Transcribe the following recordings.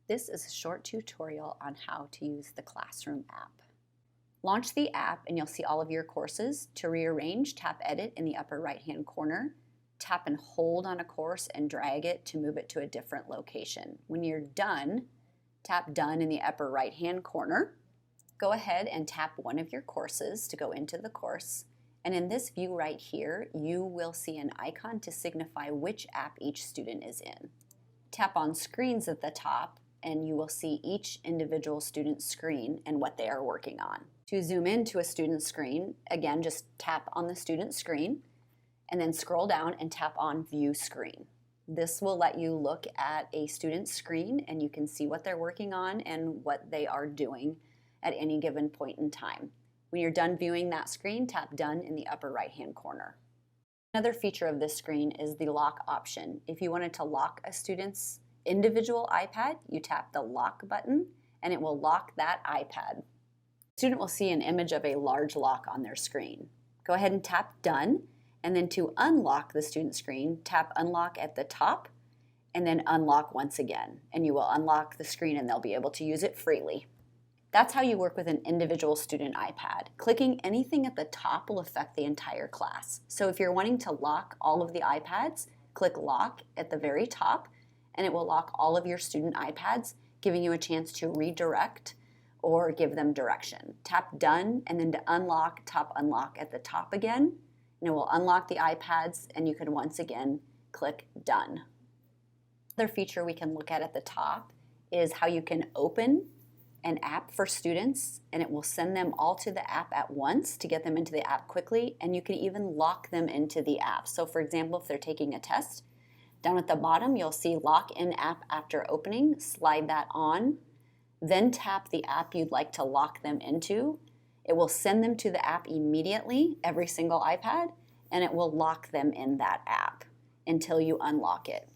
This is a short tutorial on how to use the Classroom app. Launch the app and you'll see all of your courses. To rearrange, tap Edit in the upper right-hand corner. Tap and hold on a course and drag it to move it to a different location. When you're done, tap Done in the upper right-hand corner. Go ahead and tap one of your courses to go into the course. And in this view right here, you will see an icon to signify which app each student is in. Tap on Screens at the top and you will see each individual student's screen and what they are working on. To zoom into a student's screen, again, just tap on the student's screen and then scroll down and tap on View Screen. This will let you look at a student's screen and you can see what they're working on and what they are doing at any given point in time. When you're done viewing that screen, tap Done in the upper right-hand corner. Another feature of this screen is the lock option. If you wanted to lock a student's individual iPad, you tap the lock button and it will lock that iPad. The student will see an image of a large lock on their screen. Go ahead and tap Done, and then to unlock the student screen, tap Unlock at the top and then unlock once again, and you will unlock the screen and they'll be able to use it freely. That's how you work with an individual student iPad. Clicking anything at the top will affect the entire class. So if you're wanting to lock all of the iPads, click Lock at the very top and it will lock all of your student iPads, giving you a chance to redirect or give them direction. Tap Done and then to unlock, tap Unlock at the top again, and it will unlock the iPads and you can once again click Done. Another feature we can look at the top is how you can open an app for students and it will send them all to the app at once to get them into the app quickly, and you can even lock them into the app. So for example, if they're taking a test, down at the bottom you'll see Lock in App After Opening. Slide that on, then tap the app you'd like to lock them into. It will send them to the app immediately, every single iPad, and it will lock them in that app until you unlock it.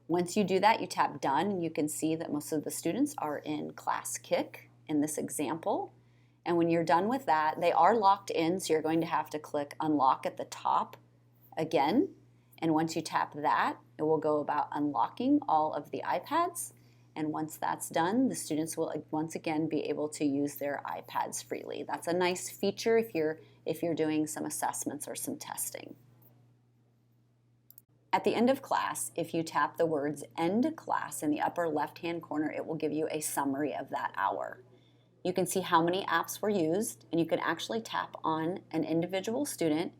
Once you do that, you tap Done, and you can see that most of the students are in Class Kick in this example. And when you're done with that, they are locked in, so you're going to have to click Unlock at the top again. And once you tap that, it will go about unlocking all of the iPads. And once that's done, the students will once again be able to use their iPads freely. That's a nice feature if you're doing some assessments or some testing. At the end of class, if you tap the words End Class in the upper left-hand corner, it will give you a summary of that hour. You can see how many apps were used, and you can actually tap on an individual student,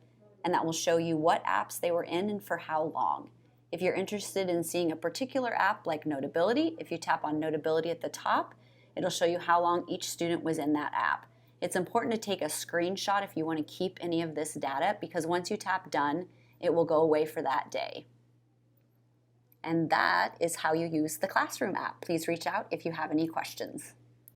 and that will show you what apps they were in and for how long. If you're interested in seeing a particular app like Notability, if you tap on Notability at the top, it'll show you how long each student was in that app. It's important to take a screenshot if you want to keep any of this data, because once you tap Done, it will go away for that day. And that is how you use the Classroom app. Please reach out if you have any questions.